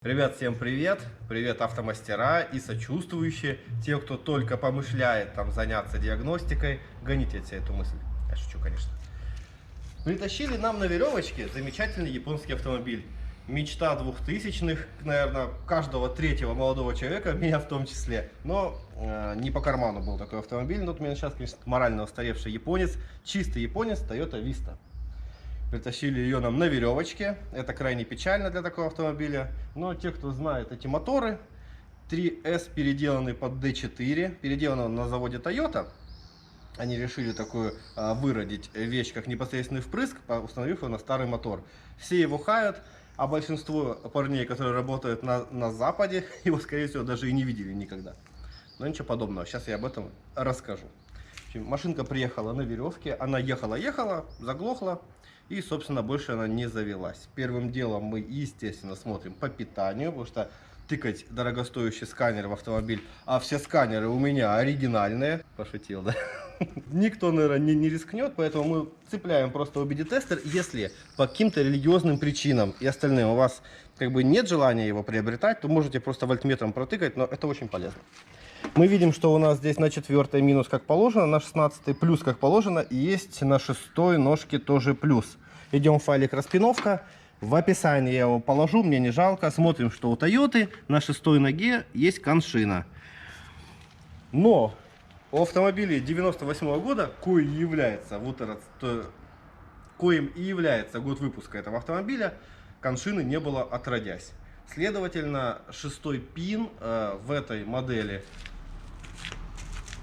Ребят, всем привет! Привет, автомастера и сочувствующие, те, кто только помышляет там заняться диагностикой, гоните от себя эту мысль. Я шучу, конечно. Притащили нам на веревочке замечательный японский автомобиль. Мечта 2000-х, наверное, каждого третьего молодого человека, меня в том числе. Но не по карману был такой автомобиль. Но вот у меня сейчас, конечно, морально устаревший японец, чистый японец Toyota Vista. Притащили ее нам на веревочке. Это крайне печально для такого автомобиля. Но те, кто знает эти моторы, 3S переделанный под D4, переделан на заводе Toyota. Они решили такую выродить вещь, как непосредственный впрыск, установив его на старый мотор. Все его хают, а большинство парней, которые работают на Западе, его, скорее всего, даже и не видели никогда. Но ничего подобного. Сейчас я об этом расскажу. В общем, машинка приехала на веревке, она ехала, заглохла. И, собственно, больше она не завелась. Первым делом мы, естественно, смотрим по питанию, потому что тыкать дорогостоящий сканер в автомобиль, а все сканеры у меня оригинальные. Пошутил, да? Никто, наверное, не рискнет, поэтому мы цепляем просто OBD-тестер. Если по каким-то религиозным причинам и остальным у вас как бы нет желания его приобретать, то можете просто вольтметром протыкать, но это очень полезно. Мы видим, что у нас здесь на 4 минус как положено, на 16 плюс как положено, и есть на 6 ножке тоже плюс. Идем в файлик распиновка. В описании я его положу, мне не жалко. Смотрим, что у Toyota на 6 ноге есть коншина. Но у автомобилей 98 года, коим и является год выпуска этого автомобиля, коншины не было отродясь. Следовательно, 6 пин в этой модели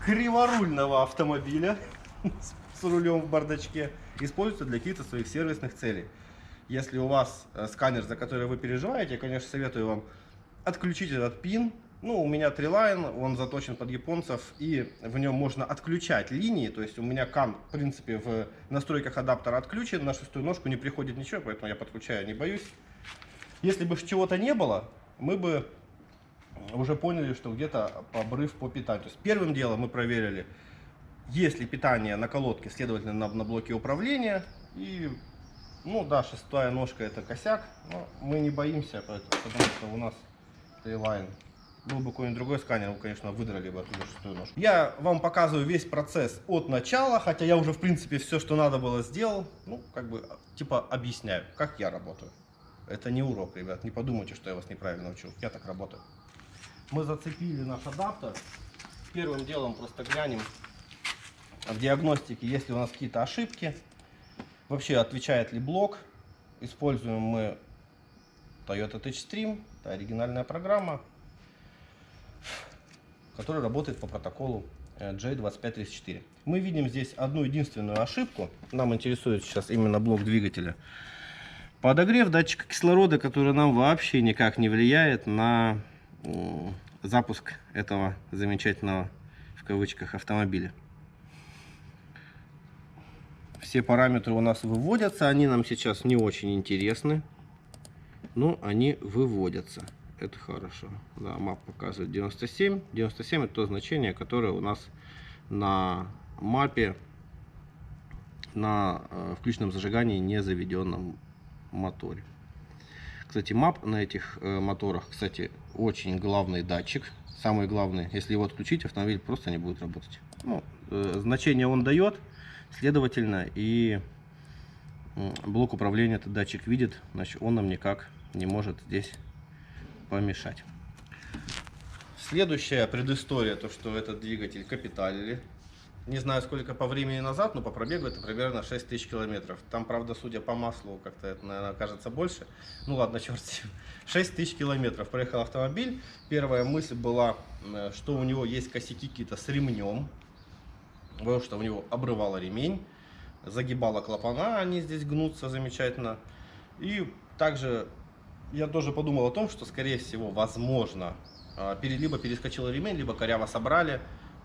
криворульного автомобиля с рулем в бардачке используется для каких-то своих сервисных целей. Если у вас сканер, за который вы переживаете, я, конечно, советую вам отключить этот пин. Ну, у меня Treeline, он заточен под японцев, и в нем можно отключать линии. То есть у меня CAN, в принципе, в настройках адаптера отключен, на 6 ножку не приходит ничего, поэтому я подключаю, не боюсь. Если бы чего-то не было, мы бы уже поняли, что где-то обрыв по питанию. То есть первым делом мы проверили, есть ли питание на колодке, следовательно, на блоке управления. И, ну да, 6 ножка это косяк, но мы не боимся, потому что у нас Treeline. Был бы какой-нибудь другой сканер, мы, конечно, выдрали бы оттуда 6 ножку. Я вам показываю весь процесс от начала, хотя я уже, в принципе, все, что надо было, сделал. Ну, как бы, типа, объясняю, как я работаю. Это не урок, ребят, не подумайте, что я вас неправильно учу. Я так работаю. Мы зацепили наш адаптер. Первым делом просто глянем в диагностике, есть ли у нас какие-то ошибки. Вообще, отвечает ли блок. Используем мы Toyota TouchStream. Это оригинальная программа, которая работает по протоколу J2534. Мы видим здесь одну единственную ошибку. Нам интересует сейчас именно блок двигателя. Подогрев датчика кислорода, который нам вообще никак не влияет на запуск этого замечательного, в кавычках, автомобиля. Все параметры у нас выводятся, они нам сейчас не очень интересны, но они выводятся. Это хорошо. Да, мап показывает 97. 97 это то значение, которое у нас на мапе на включенном зажигании не заведенном моторе. Кстати, мап на этих моторах, кстати, очень главный датчик. Самый главный, если его отключить, автомобиль просто не будет работать. Ну, значение он дает, следовательно, и блок управления этот датчик видит, значит, он нам никак не может здесь помешать. Следующая предыстория, то что этот двигатель капиталили. Не знаю, сколько по времени назад, но по пробегу это примерно 6000 километров. Там, правда, судя по маслу, как-то это, наверное, кажется больше. Ну ладно, черт с ним. 6000 километров проехал автомобиль. Первая мысль была, что у него есть косяки какие-то с ремнем. Потому что у него обрывало ремень, загибало клапана, они здесь гнутся замечательно. И также я тоже подумал о том, что, скорее всего, возможно, либо перескочил ремень, либо коряво собрали.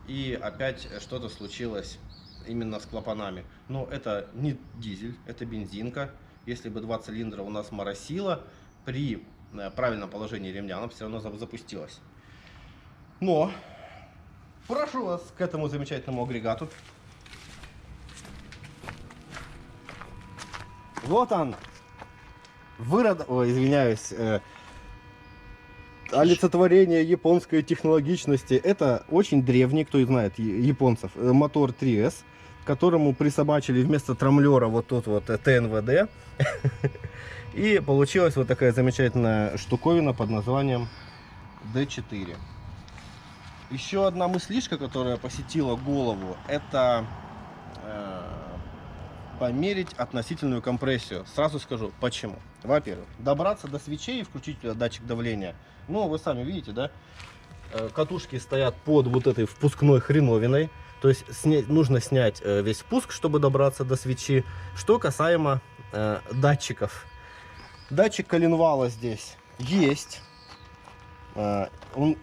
И опять что-то случилось именно с клапанами. Но это не дизель, это бензинка. Если бы 2 цилиндра у нас моросило, при правильном положении ремня она все равно запустилась. Но прошу вас к этому замечательному агрегату. Вот он. Ой, извиняюсь. олицетворение японской технологичности. Это очень древний, кто знает японцев, мотор 3S, которому присобачили вместо трамблера вот тут вот ТНВД. И получилась вот такая замечательная штуковина под названием D4. Еще одна мыслишка, которая посетила голову, это померить относительную компрессию. Сразу скажу, почему. Во-первых, добраться до свечей и включить датчик давления. Ну, вы сами видите, да? Катушки стоят под вот этой впускной хреновиной. То есть нужно снять весь впуск, чтобы добраться до свечи. Что касаемо датчиков. Датчик коленвала здесь есть. Он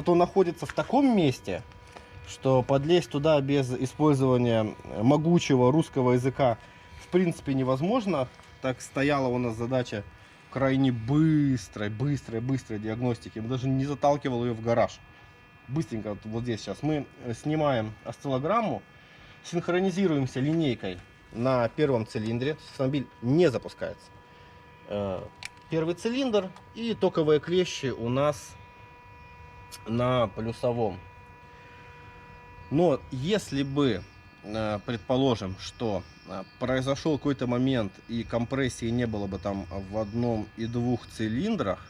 находится в таком месте, что подлезть туда без использования могучего русского языка в принципе невозможно. Так стояла у нас задача крайне быстрой диагностики. Я даже не заталкивал ее в гараж. Быстренько вот здесь сейчас мы снимаем осциллограмму, синхронизируемся линейкой на первом цилиндре. Автомобиль не запускается. Первый цилиндр и токовые клещи у нас на плюсовом. Но если бы, предположим, что произошел какой-то момент и компрессии не было бы там в одном и двух цилиндрах,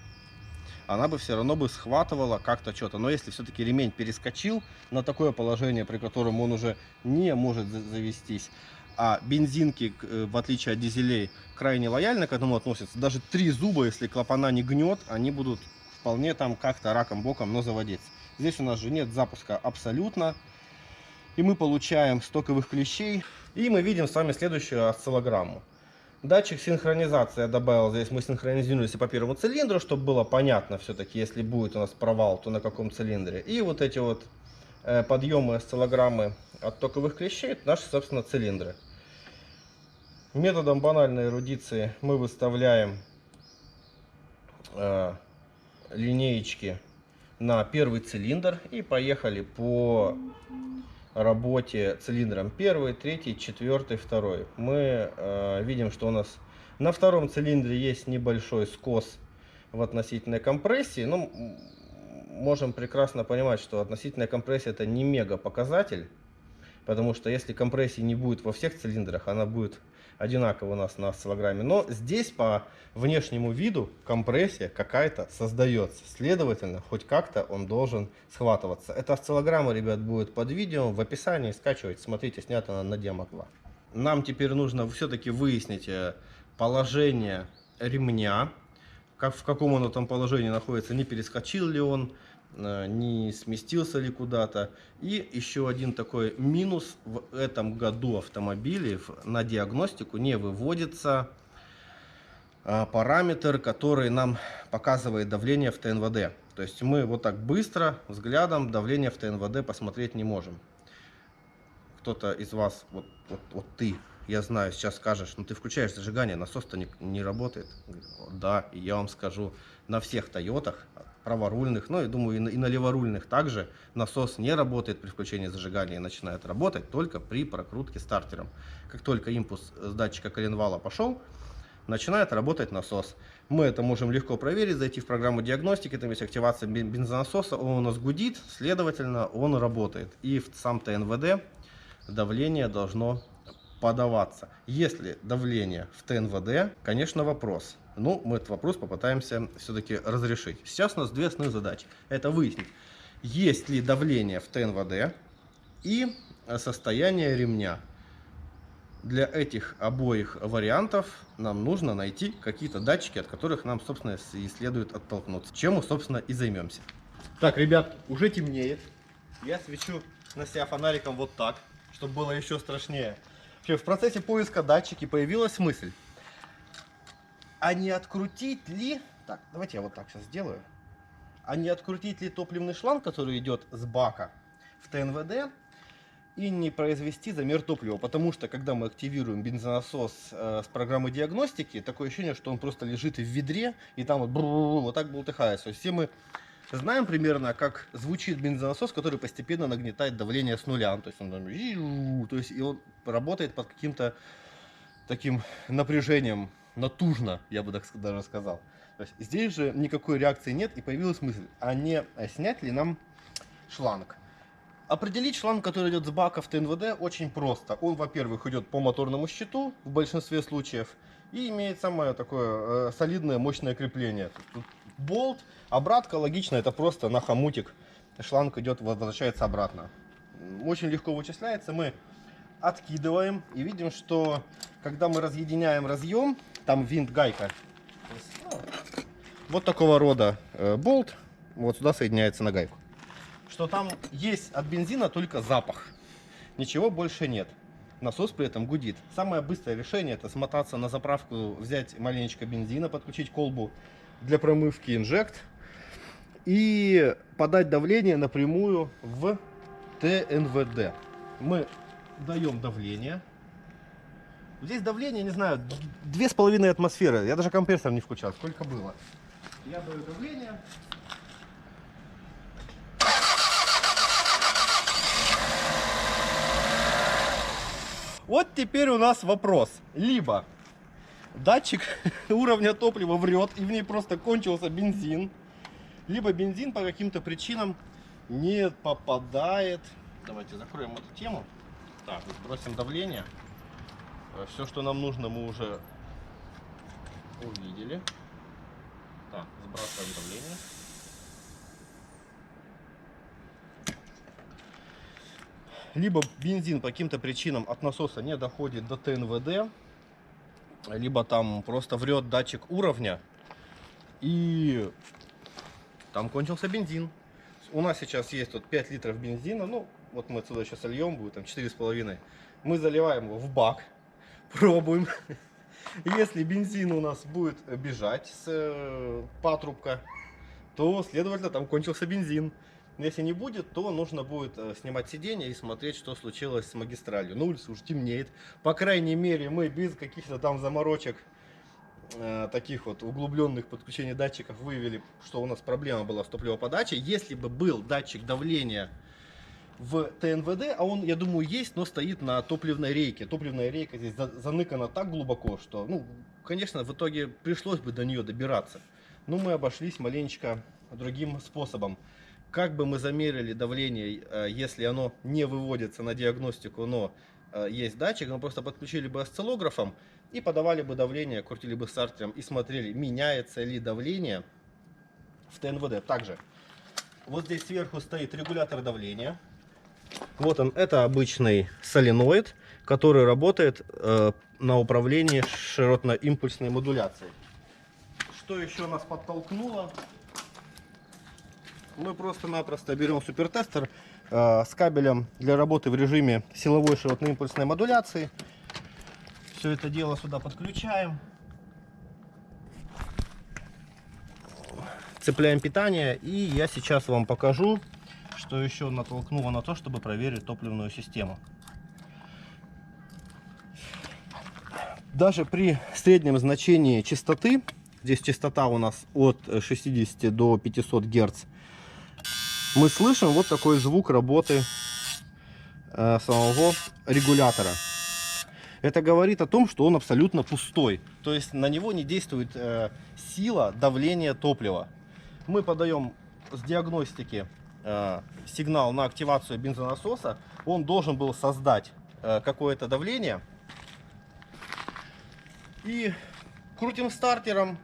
она бы все равно бы схватывала как-то что-то. Но если все-таки ремень перескочил на такое положение, при котором он уже не может завестись, а бензинки, в отличие от дизелей, крайне лояльно к этому относятся, даже 3 зуба, если клапана не гнет, они будут вполне там как-то раком-боком, но заводиться. Здесь у нас же нет запуска абсолютно. И мы получаем стоковых клещей. И мы видим с вами следующую осциллограмму. Датчик синхронизации я добавил. Здесь мы синхронизируемся по первому цилиндру, чтобы было понятно все-таки, если будет у нас провал, то на каком цилиндре. И вот эти вот подъемы осциллограммы от токовых клещей, это наши, собственно, цилиндры. Методом банальной эрудиции мы выставляем линеечки на первый цилиндр и поехали по работе цилиндром 1, 3, 4, 2. Мы видим, что у нас на втором цилиндре есть небольшой скос в относительной компрессии. Ну, можем прекрасно понимать, что относительная компрессия это не мега показатель, потому что если компрессии не будет во всех цилиндрах, она будет одинаково у нас на осциллограмме. Но здесь по внешнему виду компрессия какая-то создается. Следовательно, хоть как-то он должен схватываться. Эта осциллограмма, ребят, будет под видео. В описании скачивайте. Смотрите, снята она на Demo 2. Нам теперь нужно все-таки выяснить положение ремня. В каком он там положении находится, не перескочил ли он, не сместился ли куда-то. И еще один такой минус: в этом году автомобилей на диагностику не выводится параметр, который нам показывает давление в ТНВД. То есть мы вот так быстро взглядом давление в ТНВД посмотреть не можем. Кто-то из вас, вот ты, я знаю, сейчас скажешь: ну ты включаешь зажигание, насос-то не работает. Да, и я вам скажу, на всех Тойотах, праворульных, ну и думаю и на леворульных также, насос не работает при включении зажигания и начинает работать только при прокрутке стартером. Как только импульс с датчика коленвала пошел, начинает работать насос. Мы это можем легко проверить, зайти в программу диагностики, там есть активация бензонасоса, он у нас гудит, следовательно он работает. И в сам ТНВД давление должно подаваться. Если давление в ТНВД, конечно, вопрос. Ну, мы этот вопрос попытаемся все-таки разрешить. Сейчас у нас две основные задачи. Это выяснить, есть ли давление в ТНВД и состояние ремня. Для этих обоих вариантов нам нужно найти какие-то датчики, от которых нам, собственно, и следует оттолкнуться. Чем мы, собственно, и займемся. Так, ребят, уже темнеет. Я свечу на себя фонариком вот так, чтобы было еще страшнее. В процессе поиска датчики появилась мысль: а не открутить ли... Так, давайте я вот так сейчас сделаю. А не открутить ли топливный шланг, который идет с бака в ТНВД, и не произвести замер топлива? Потому что, когда мы активируем бензонасос с программы диагностики, такое ощущение, что он просто лежит в ведре, и там вот так болтыхается. То есть все мы знаем примерно, как звучит бензонасос, который постепенно нагнетает давление с нуля. То есть он там, и он работает под каким-то таким напряжением, натужно, я бы так даже сказал. То есть здесь же никакой реакции нет, и появилась мысль, а не снять ли нам шланг. Определить шланг, который идет с бака в ТНВД, очень просто. Он, во-первых, идет по моторному щиту в большинстве случаев и имеет самое такое солидное, мощное крепление. Тут болт, обратка логично, это просто на хомутик шланг идет, возвращается обратно. Очень легко вычисляется. Мы откидываем и видим, что когда мы разъединяем разъем, там винт-гайка, вот такого рода болт, вот сюда соединяется на гайку. Что там есть от бензина только запах, ничего больше нет. Насос при этом гудит. Самое быстрое решение — это смотаться на заправку, взять маленечко бензина, подключить колбу для промывки инжект и подать давление напрямую в ТНВД. Мы даем давление. Здесь давление, не знаю, 2,5 атмосферы. Я даже компрессор не включал, сколько было. Я даю давление. Вот теперь у нас вопрос. Либо датчик уровня топлива врет, и в ней просто кончился бензин, либо бензин по каким-то причинам не попадает. Давайте закроем эту тему. Так, сбросим давление. Все, что нам нужно, мы уже увидели. Так, сбрасываем давление. Либо бензин по каким-то причинам от насоса не доходит до ТНВД, либо там просто врет датчик уровня, и там кончился бензин. У нас сейчас есть тут 5 литров бензина, ну вот мы отсюда сейчас сольем, будет там 4,5. Мы заливаем его в бак, пробуем. Если бензин у нас будет бежать с патрубка, то следовательно там кончился бензин. Если не будет, то нужно будет снимать сиденье и смотреть, что случилось с магистралью. На улице уже темнеет. По крайней мере, мы без каких-то там заморочек, таких вот углубленных подключений датчиков, выявили, что у нас проблема была с топливоподачей. Если бы был датчик давления в ТНВД, а он, я думаю, есть, но стоит на топливной рейке. Топливная рейка здесь заныкана так глубоко, что, ну, конечно, в итоге пришлось бы до нее добираться. Но мы обошлись маленечко другим способом. Как бы мы замерили давление, если оно не выводится на диагностику, но есть датчик, мы просто подключили бы осциллографом и подавали бы давление, крутили бы стартером и смотрели, меняется ли давление в ТНВД. Также вот здесь сверху стоит регулятор давления. Вот он, это обычный соленоид, который работает на управлении широтно-импульсной модуляцией. Что еще нас подтолкнуло? Мы просто-напросто берем супертестер с кабелем для работы в режиме силовой широтно-импульсной модуляции. Все это дело сюда подключаем. Цепляем питание. И я сейчас вам покажу, что еще натолкнуло на то, чтобы проверить топливную систему. Даже при среднем значении частоты, здесь частота у нас от 60 до 500 Гц, мы слышим вот такой звук работы самого регулятора. Это говорит о том, что он абсолютно пустой. То есть на него не действует сила давления топлива. Мы подаем с диагностики сигнал на активацию бензонасоса. Он должен был создать какое-то давление. И крутим стартером.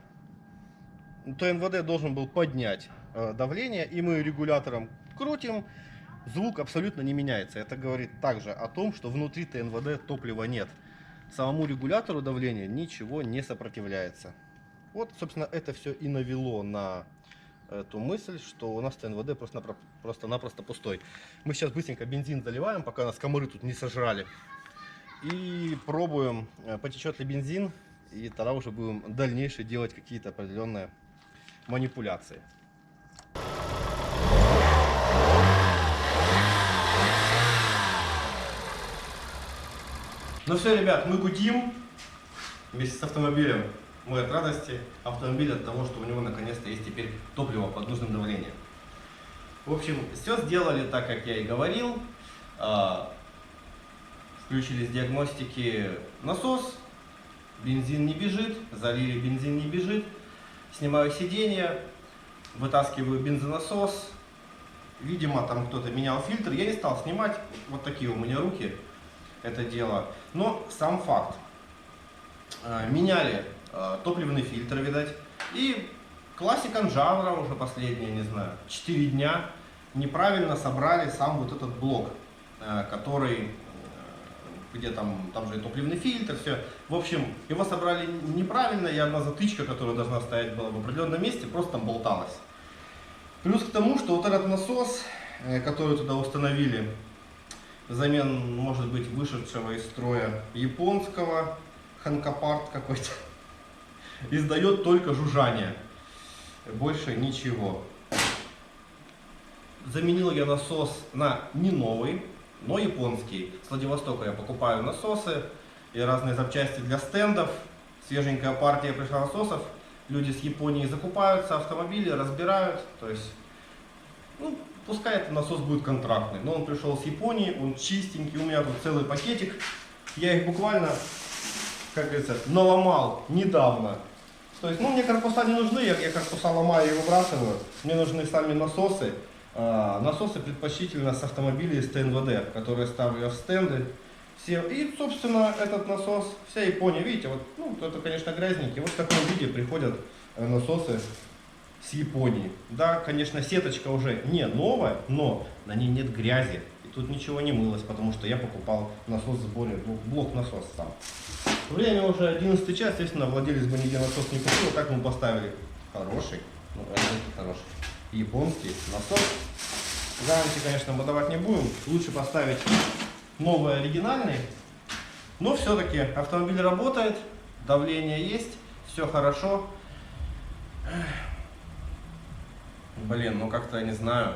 ТНВД должен был поднять давление, и мы регулятором крутим, звук абсолютно не меняется. Это говорит также о том, что внутри ТНВД топлива нет. Самому регулятору давления ничего не сопротивляется. Вот, собственно, это все и навело на эту мысль, что у нас ТНВД просто-напросто пустой. Мы сейчас быстренько бензин заливаем, пока нас комары тут не сожрали. И пробуем, потечет ли бензин, и тогда уже будем дальнейшие делать какие-то определенные манипуляции. Ну все, ребят, мы гудим вместе с автомобилем. Мы от радости, автомобиль от того, что у него наконец-то есть теперь топливо под нужным давлением. В общем, все сделали так, как я и говорил. Включили с диагностики насос, бензин не бежит, залили, бензин не бежит. Снимаю сиденье, вытаскиваю бензонасос. Видимо, там кто-то менял фильтр. Я не стал снимать. Вот такие у меня руки это дело. Но сам факт. Меняли топливный фильтр, видать. И классика жанра уже последние, не знаю, 4 дня неправильно собрали сам вот этот блок, который, где там же и топливный фильтр, все. В общем, его собрали неправильно, и одна затычка, которая должна стоять была в определенном месте, просто там болталась. Плюс к тому, что вот этот насос, который туда установили, взамен, может быть, вышедшего из строя японского, Ханкапарт какой-то, издает только жужжание, больше ничего. Заменил я насос на не новый, но японский. С Владивостока я покупаю насосы и разные запчасти для стендов. Свеженькая партия пришла насосов. Люди с Японии закупаются, автомобили разбирают. То есть, ну, пускай этот насос будет контрактный. Но он пришел с Японии, он чистенький. У меня тут целый пакетик. Я их буквально, как говорится, наломал недавно. То есть, ну, мне корпуса не нужны, я корпуса ломаю и выбрасываю. Мне нужны сами насосы. Насосы предпочтительно с автомобилей с ТНВД, которые ставлю я в стенды. Все. И, собственно, этот насос, вся Япония, видите, вот, ну, это, конечно, грязненький. Вот в таком виде приходят насосы с Японии. Да, конечно, сеточка уже не новая, но на ней нет грязи. И тут ничего не мылось, потому что я покупал насос в сборе, ну, блок насос сам. Время уже 11 час, естественно, владелец бы нигде насос не купил, так мы поставили. Хороший, ну, хороший. Японский насос. Гарантии, конечно, мы давать не будем. Лучше поставить новый оригинальный. Но все-таки автомобиль работает, давление есть, все хорошо. Блин, ну как-то, я не знаю,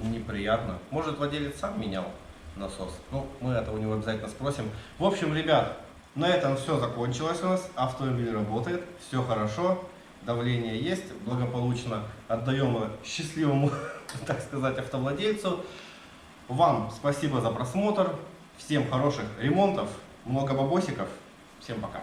неприятно. Может, владелец сам менял насос? Ну, мы это у него обязательно спросим. В общем, ребят, на этом все закончилось у нас. Автомобиль работает, все хорошо. Давление есть, благополучно отдаем счастливому, так сказать, автовладельцу. Вам спасибо за просмотр, всем хороших ремонтов, много бабосиков, всем пока.